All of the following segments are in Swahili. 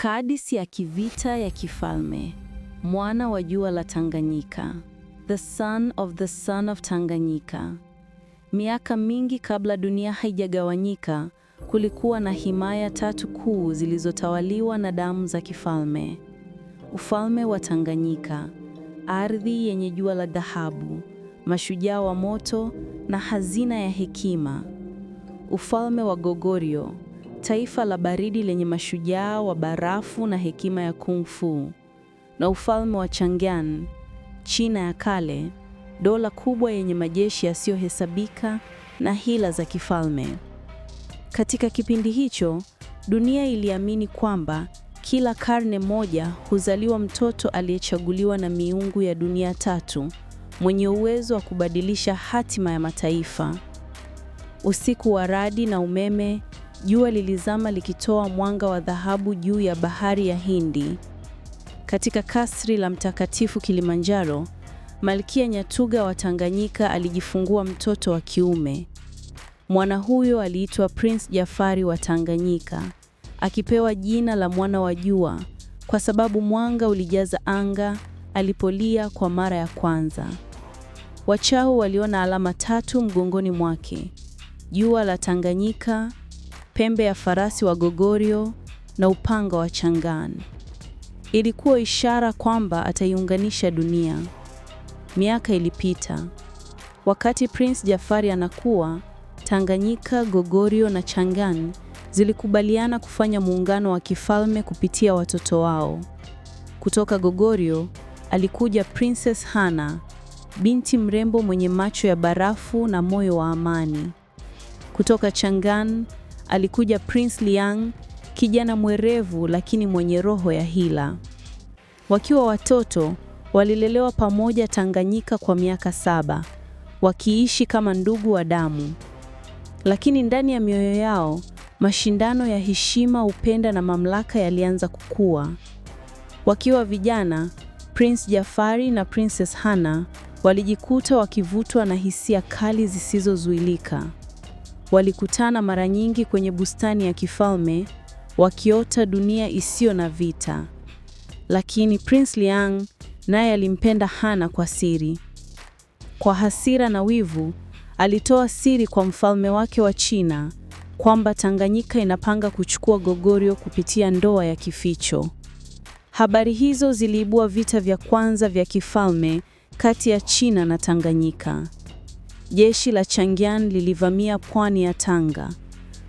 Hadithi ya kivita ya kifalme. Mwana wa jua la Tanganyika. The son of Tanganyika. Miaka mingi kabla dunia haijagawanyika, kulikuwa na himaya tatu kuu zilizotawaliwa na damu za kifalme. Ufalme wa Tanganyika, ardhi yenye jua la dhahabu, mashujaa wa moto na hazina ya hekima. Ufalme wa Goguryeo, taifa la baridi lenye mashujaa wa barafu na hekima ya kung fu. Na ufalme wa Chang'an, China ya kale, dola kubwa yenye majeshi yasiyohesabika na hila za kifalme. Katika kipindi hicho, dunia iliamini kwamba kila karne moja huzaliwa mtoto aliyechaguliwa na miungu ya dunia tatu, mwenye uwezo wa kubadilisha hatima ya mataifa. Usiku wa radi na umeme, jua lilizama likitoa mwanga wa dhahabu juu ya bahari ya Hindi. Katika kasri la Mtakatifu Kilimanjaro, Malkia Nyatuga wa Tanganyika alijifungua mtoto wa kiume. Mwana huyo aliitwa Prince Jafari wa Tanganyika, akipewa jina la mwana wa jua kwa sababu mwanga ulijaza anga alipolia kwa mara ya kwanza. Wachawi waliona alama tatu mgongoni mwake: jua la Tanganyika, pembe ya farasi wa Goguryeo na upanga wa Chang'an. Ilikuwa ishara kwamba ataiunganisha dunia. Miaka ilipita. Wakati Prince Jafari anakuwa, Tanganyika, Goguryeo na Chang'an zilikubaliana kufanya muungano wa kifalme kupitia watoto wao. Kutoka Goguryeo alikuja Princess Hana, binti mrembo mwenye macho ya barafu na moyo wa amani. Kutoka Chang'an alikuja Prince Liang, kijana mwerevu lakini mwenye roho ya hila. Wakiwa watoto, walilelewa pamoja Tanganyika kwa miaka 7, wakiishi kama ndugu wa damu. Lakini ndani ya mioyo yao, mashindano ya heshima, upendo na mamlaka yalianza kukua. Wakiwa vijana, Prince Jafari na Princess Hana walijikuta wakivutwa na hisia kali zisizozuilika. Walikutana mara nyingi kwenye bustani ya kifalme, wakiota dunia isiyo na vita. Lakini Prince Liang naye alimpenda Hana kwa siri. Kwa hasira na wivu, alitoa siri kwa mfalme wake wa China kwamba Tanganyika inapanga kuchukua Goguryeo kupitia ndoa ya kificho. Habari hizo ziliibua vita vya kwanza vya kifalme kati ya China na Tanganyika. Jeshi la Chang'an lilivamia pwani ya Tanga.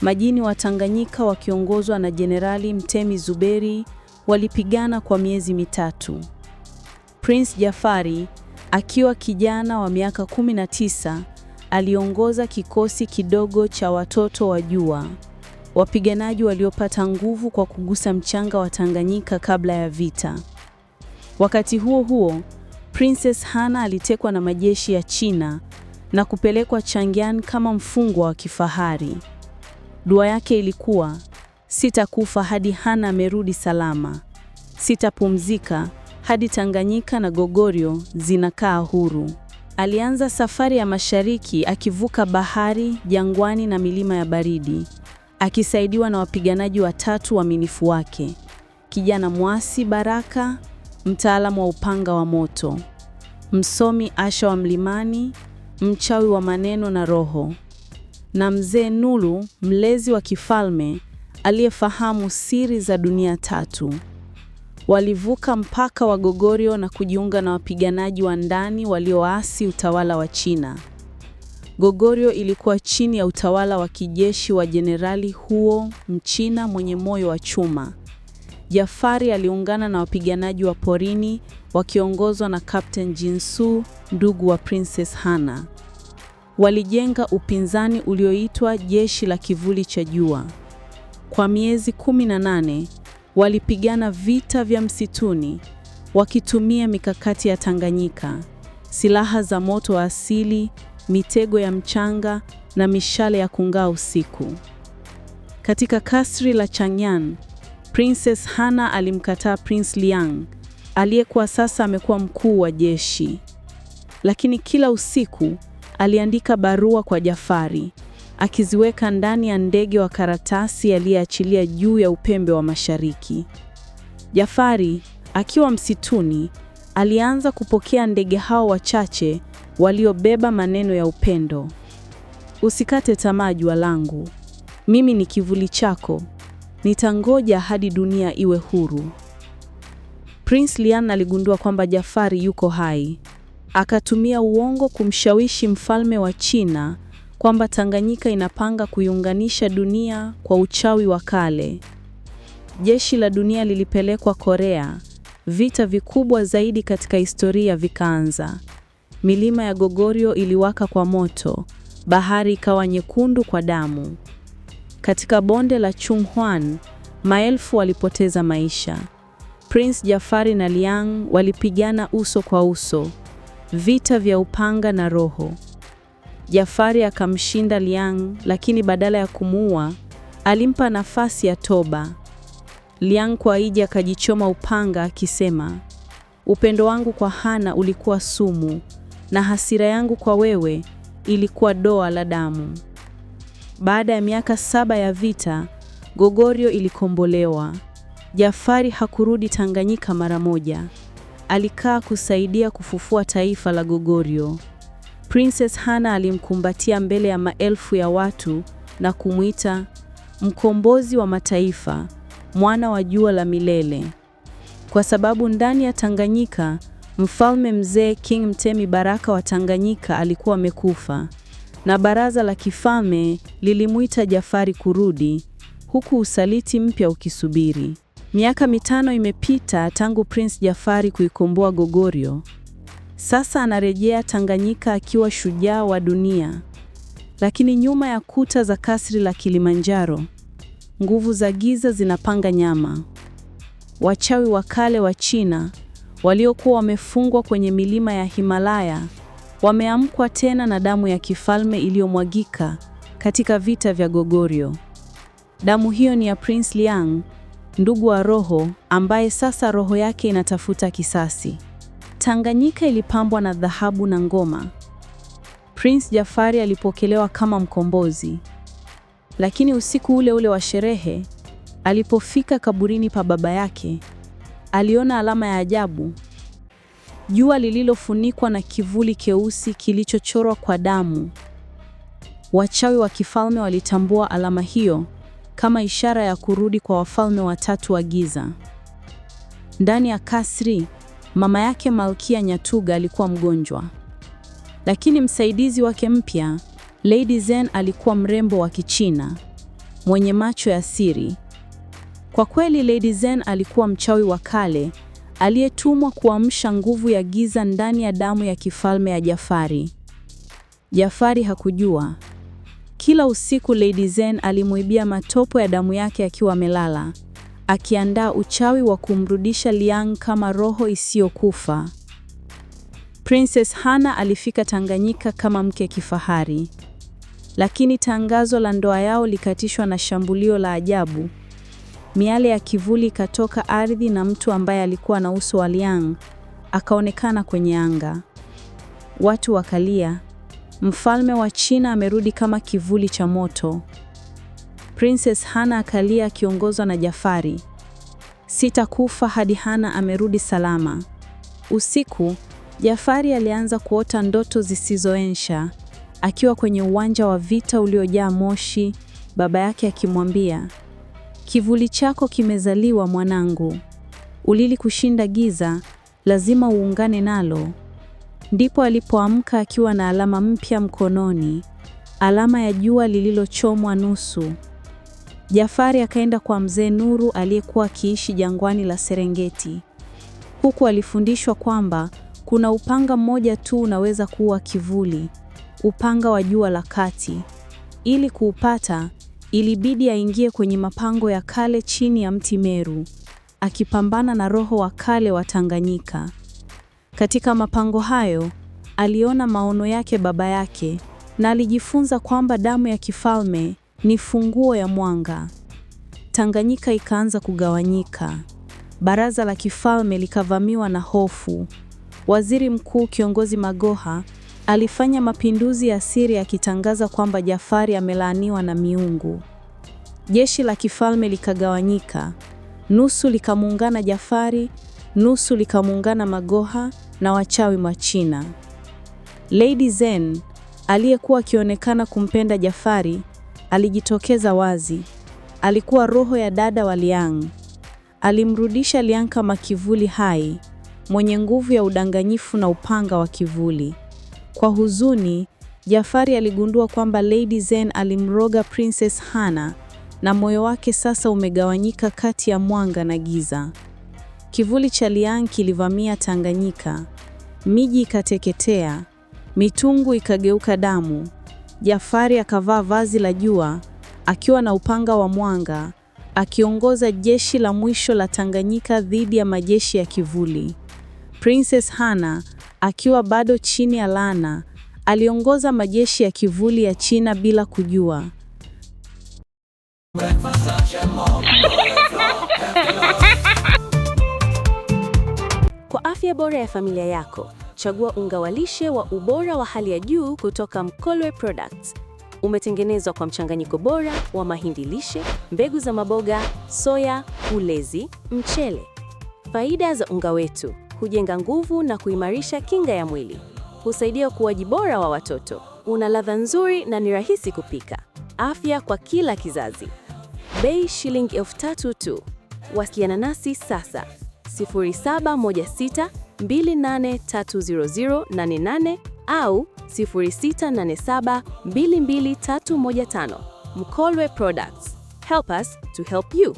Majini wa Tanganyika wakiongozwa na Jenerali Mtemi Zuberi walipigana kwa miezi 3. Prince Jafari, akiwa kijana wa miaka 19, aliongoza kikosi kidogo cha watoto wa jua, wapiganaji waliopata nguvu kwa kugusa mchanga wa Tanganyika kabla ya vita. Wakati huo huo, Princess Hana alitekwa na majeshi ya China na kupelekwa Chang'an kama mfungwa wa kifahari. Dua yake ilikuwa: sitakufa hadi Hana amerudi salama, sitapumzika hadi Tanganyika na Goguryeo zinakaa huru. Alianza safari ya mashariki akivuka bahari, jangwani na milima ya baridi, akisaidiwa na wapiganaji watatu waaminifu wake: kijana mwasi Baraka, mtaalamu wa upanga wa moto; msomi Asha wa mlimani, mchawi wa maneno na roho; na mzee Nulu, mlezi wa kifalme aliyefahamu siri za dunia tatu. Walivuka mpaka wa Goguryeo na kujiunga na wapiganaji wa ndani walioasi utawala wa China. Goguryeo ilikuwa chini ya utawala wa kijeshi wa Jenerali Huo, Mchina mwenye moyo wa chuma. Jafari aliungana na wapiganaji wa porini wakiongozwa na Captain Jinsu, ndugu wa Princess Hana. Walijenga upinzani ulioitwa Jeshi la Kivuli cha Jua. Kwa miezi 18, walipigana vita vya msituni, wakitumia mikakati ya Tanganyika, silaha za moto wa asili, mitego ya mchanga na mishale ya kung'aa usiku. Katika kasri la Chang'an, Princess Hana alimkataa Prince Liang, aliyekuwa sasa amekuwa mkuu wa jeshi. Lakini kila usiku aliandika barua kwa Jafari, akiziweka ndani ya ndege wa karatasi aliyeachilia juu ya upembe wa mashariki. Jafari, akiwa msituni, alianza kupokea ndege hao wachache waliobeba maneno ya upendo. Usikate tamaa jua langu. Mimi ni kivuli chako. Nitangoja hadi dunia iwe huru. Prince Liang aligundua kwamba Jafari yuko hai. Akatumia uongo kumshawishi mfalme wa China kwamba Tanganyika inapanga kuiunganisha dunia kwa uchawi wa kale. Jeshi la dunia lilipelekwa Korea. Vita vikubwa zaidi katika historia vikaanza. Milima ya Goguryeo iliwaka kwa moto, bahari ikawa nyekundu kwa damu. Katika bonde la Chunghwan, maelfu walipoteza maisha. Prince Jafari na Liang walipigana uso kwa uso, vita vya upanga na roho. Jafari akamshinda Liang, lakini badala ya kumuua, alimpa nafasi ya toba. Liang kwa ija akajichoma upanga akisema, upendo wangu kwa Hana ulikuwa sumu, na hasira yangu kwa wewe ilikuwa doa la damu. Baada ya miaka 7 ya vita, Goguryeo ilikombolewa. Jafari hakurudi Tanganyika mara moja. Alikaa kusaidia kufufua taifa la Goguryeo. Princess Hana alimkumbatia mbele ya maelfu ya watu na kumuita mkombozi wa mataifa, mwana wa jua la milele. Kwa sababu ndani ya Tanganyika, mfalme mzee King Mtemi Baraka wa Tanganyika alikuwa amekufa, na baraza la kifalme lilimuita Jafari kurudi, huku usaliti mpya ukisubiri. Miaka 5 imepita tangu Prince Jafari kuikomboa Goguryeo. Sasa anarejea Tanganyika akiwa shujaa wa dunia. Lakini nyuma ya kuta za kasri la Kilimanjaro, nguvu za giza zinapanga nyama. Wachawi wa kale wa China, waliokuwa wamefungwa kwenye milima ya Himalaya, wameamkwa tena na damu ya kifalme iliyomwagika katika vita vya Goguryeo. Damu hiyo ni ya Prince Liang, ndugu wa roho, ambaye sasa roho yake inatafuta kisasi. Tanganyika ilipambwa na dhahabu na ngoma. Prince Jafari alipokelewa kama mkombozi. Lakini usiku ule ule wa sherehe, alipofika kaburini pa baba yake, aliona alama ya ajabu. Jua lililofunikwa na kivuli keusi kilichochorwa kwa damu. Wachawi wa kifalme walitambua alama hiyo kama ishara ya kurudi kwa wafalme watatu wa giza. Ndani ya kasri, mama yake Malkia Nyatuga alikuwa mgonjwa. Lakini msaidizi wake mpya, Lady Zhen, alikuwa mrembo wa Kichina, mwenye macho ya siri. Kwa kweli Lady Zhen alikuwa mchawi wa kale, aliyetumwa kuamsha nguvu ya giza ndani ya damu ya kifalme ya Jafari. Jafari hakujua. Kila usiku Lady Zhen alimuibia matopo ya damu yake akiwa amelala, akiandaa uchawi wa kumrudisha Liang kama roho isiyokufa. Princess Hana alifika Tanganyika kama mke kifahari. Lakini tangazo la ndoa yao likatishwa na shambulio la ajabu. Miale ya kivuli ikatoka ardhi na mtu ambaye alikuwa na uso wa Liang akaonekana kwenye anga. Watu wakalia, mfalme wa China amerudi kama kivuli cha moto. Princess Hana akalia akiongozwa na Jafari. Sitakufa hadi Hana amerudi salama. Usiku, Jafari alianza kuota ndoto zisizoisha. Akiwa kwenye uwanja wa vita uliojaa moshi, baba yake akimwambia, kivuli chako kimezaliwa mwanangu. Ulili kushinda giza, lazima uungane nalo. Ndipo alipoamka akiwa na alama mpya mkononi, alama ya jua lililochomwa nusu. Jafari akaenda kwa mzee Nuru aliyekuwa akiishi jangwani la Serengeti. Huku alifundishwa kwamba kuna upanga mmoja tu unaweza kuua kivuli, upanga wa jua la kati. Ili kuupata, ilibidi aingie kwenye mapango ya kale chini ya mti Meru, akipambana na roho wa kale wa Tanganyika. Katika mapango hayo, aliona maono yake baba yake na alijifunza kwamba damu ya kifalme ni funguo ya mwanga. Tanganyika ikaanza kugawanyika. Baraza la kifalme likavamiwa na hofu. Waziri Mkuu Kiongozi Magoha alifanya mapinduzi ya siri akitangaza kwamba Jafari amelaaniwa na miungu. Jeshi la kifalme likagawanyika. nusu likamuungana Jafari, nusu likamuungana Magoha na wachawi wa China. Lady Zen, aliyekuwa akionekana kumpenda Jafari, alijitokeza wazi. Alikuwa roho ya dada wa Liang. Alimrudisha Liang kama kivuli hai, mwenye nguvu ya udanganyifu na upanga wa kivuli. Kwa huzuni, Jafari aligundua kwamba Lady Zen alimroga Princess Hana, na moyo wake sasa umegawanyika kati ya mwanga na giza. Kivuli cha Liang kilivamia Tanganyika. Miji ikateketea, mitungu ikageuka damu. Jafari akavaa vazi la jua, akiwa na upanga wa mwanga, akiongoza jeshi la mwisho la Tanganyika dhidi ya majeshi ya kivuli. Princess Hana, akiwa bado chini ya laana, aliongoza majeshi ya kivuli ya China bila kujua. Kwa afya bora ya familia yako, chagua unga wa lishe wa ubora wa hali ya juu kutoka Mkolwe Products. Umetengenezwa kwa mchanganyiko bora wa mahindi lishe, mbegu za maboga, soya, ulezi, mchele. Faida za unga wetu: hujenga nguvu na kuimarisha kinga ya mwili. Husaidia ukuaji bora wa watoto. Una ladha nzuri na ni rahisi kupika. Afya kwa kila kizazi. Bei shilingi 3,000 tu. Wasiliana nasi sasa 0716283088 au 0687223115. Mkolwe Products. Help us to help you.